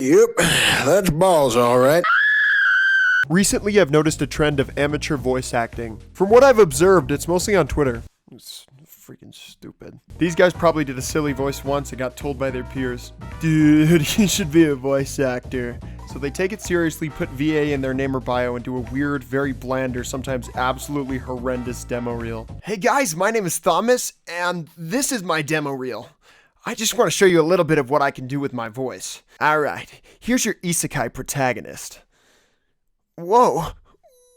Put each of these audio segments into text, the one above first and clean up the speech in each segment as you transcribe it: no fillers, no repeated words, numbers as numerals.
Yep, that's balls, all right. Recently, I've noticed a trend of amateur voice acting. From what I've observed, it's mostly on Twitter. It's freaking stupid. These guys probably did a silly voice once and got told by their peers, "Dude, you should be a voice actor." So they take it seriously, put VA in their name or bio, and do a weird, very bland, or sometimes absolutely horrendous demo reel. Hey guys, my name is Thomas, and this is my demo reel. I just want to show you a little bit of what I can do with my voice. Alright, here's your isekai protagonist. Whoa,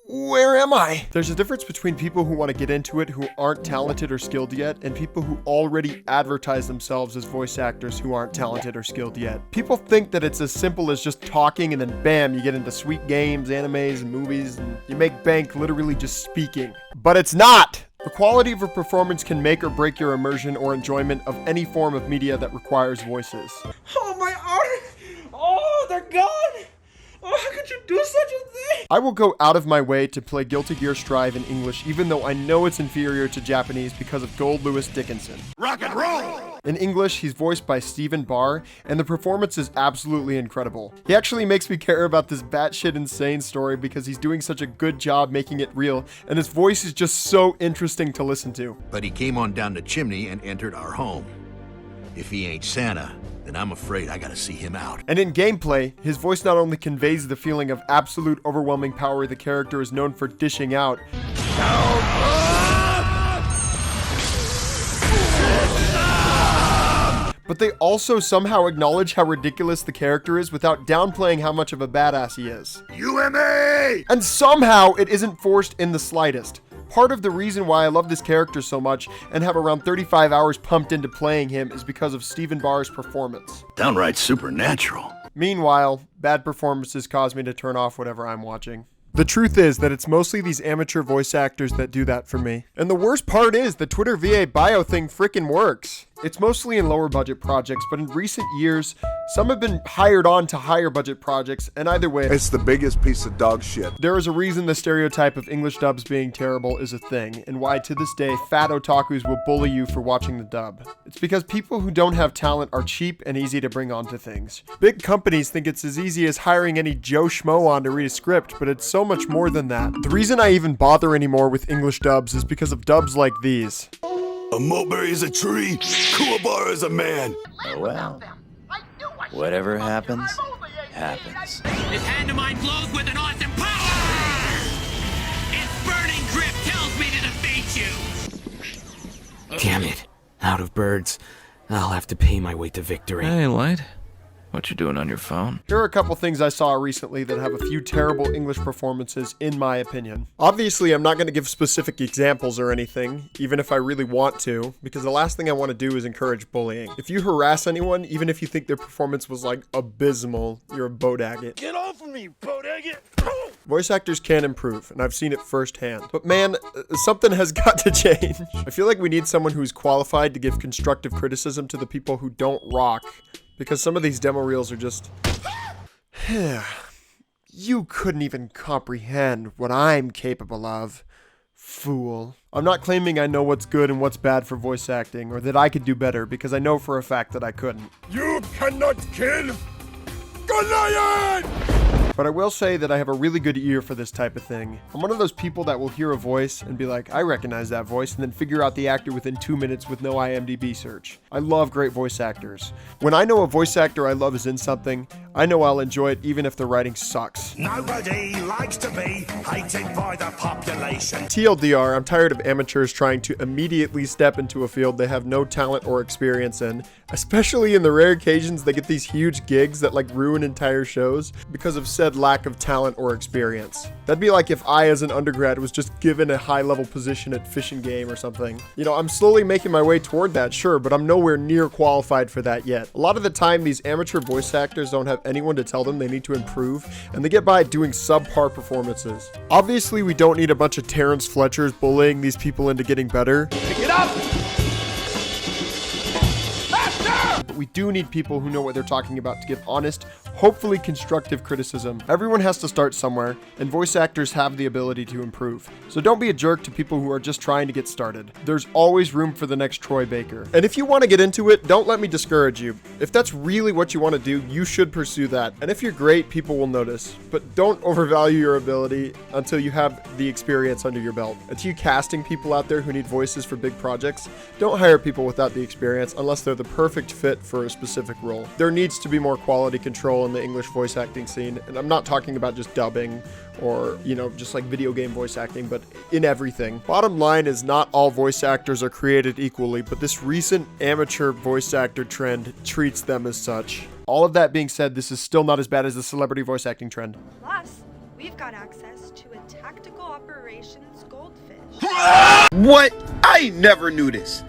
where am I? There's a difference between people who want to get into it who aren't talented or skilled yet, and people who already advertise themselves as voice actors who aren't talented or skilled yet. People think that it's as simple as just talking and then bam, you get into sweet games, animes, and movies, and you make bank literally just speaking. But it's not! The quality of a performance can make or break your immersion or enjoyment of any form of media that requires voices. Oh, my arms! Oh, they're gone! Oh, how could you do such a thing? I will go out of my way to play Guilty Gear Strive in English, even though I know it's inferior to Japanese because of Gold Lewis Dickinson. Rock and roll! In English, he's voiced by Stephen Barr, and the performance is absolutely incredible. He actually makes me care about this batshit insane story because he's doing such a good job making it real, and his voice is just so interesting to listen to. But he came on down the chimney and entered our home. If he ain't Santa, then I'm afraid I gotta see him out. And in gameplay, his voice not only conveys the feeling of absolute overwhelming power the character is known for dishing out, but they also somehow acknowledge how ridiculous the character is without downplaying how much of a badass he is. UMA! And somehow it isn't forced in the slightest. Part of the reason why I love this character so much and have around 35 hours pumped into playing him is because of Stephen Barr's performance. Downright supernatural. Meanwhile, bad performances cause me to turn off whatever I'm watching. The truth is that it's mostly these amateur voice actors that do that for me. And the worst part is the Twitter VA bio thing frickin' works. It's mostly in lower budget projects, but in recent years, some have been hired on to higher budget projects, and either way, It's the biggest piece of dog shit. there is a reason the stereotype of English dubs being terrible is a thing, and why to this day, fat otakus will bully you for watching the dub. It's because people who don't have talent are cheap and easy to bring onto things. Big companies think it's as easy as hiring any Joe Schmo on to read a script, but it's so much more than that. The reason I even bother anymore with English dubs is because of dubs like these. A mulberry is a tree, Kuwabara is a man. Oh well. Whatever happens, happens. This hand of mine glows with an awesome power! Its burning grip tells me to defeat you! Damn it. Out of birds. I'll have to pay my way to victory. Hey, Light. What you doing on your phone? Here are a couple things I saw recently that have a few terrible English performances, in my opinion. Obviously, I'm not going to give specific examples or anything, even if I really want to, because the last thing I want to do is encourage bullying. If you harass anyone, even if you think their performance was like abysmal, you're a bodaggot. Get off of me, bodaggot! Voice actors can improve, and I've seen it firsthand. But man, something has got to change. I feel like we need someone who's qualified to give constructive criticism to the people who don't rock. Because some of these demo reels are just... You couldn't even comprehend what I'm capable of, fool. I'm not claiming I know what's good and what's bad for voice acting, or that I could do better, because I know for a fact that I couldn't. You cannot kill Goliath! But I will say that I have a really good ear for this type of thing. I'm one of those people that will hear a voice and be like, I recognize that voice, and then figure out the actor within 2 minutes with no IMDb search. I love great voice actors. When I know a voice actor I love is in something, I know I'll enjoy it even if the writing sucks. Nobody likes to be hated by the population. TLDR, I'm tired of amateurs trying to immediately step into a field they have no talent or experience in, especially in the rare occasions they get these huge gigs that like ruin entire shows because of said lack of talent or experience. That'd be like if I as an undergrad was just given a high level position at Fish and Game or something. You know, I'm slowly making my way toward that, sure, but I'm nowhere near qualified for that yet. A lot of the time these amateur voice actors don't have anyone to tell them they need to improve, and they get by doing subpar performances. Obviously we don't need a bunch of Terrence Fletchers bullying these people into getting better. Pick it up! we do need people who know what they're talking about to give honest, hopefully constructive criticism. Everyone has to start somewhere, and voice actors have the ability to improve. So don't be a jerk to people who are just trying to get started. There's always room for the next Troy Baker. And if you want to get into it, don't let me discourage you. If that's really what you want to do, you should pursue that. And if you're great, people will notice. But don't overvalue your ability until you have the experience under your belt. And to you casting people out there who need voices for big projects, don't hire people without the experience unless they're the perfect fit for a specific role. There needs to be more quality control in the English voice acting scene. And I'm not talking about just dubbing or, just like video game voice acting, but in everything. Bottom line is not all voice actors are created equally, but this recent amateur voice actor trend treats them as such. All of that being said, this is still not as bad as the celebrity voice acting trend. Plus, we've got access to a tactical operations goldfish. What? I never knew this.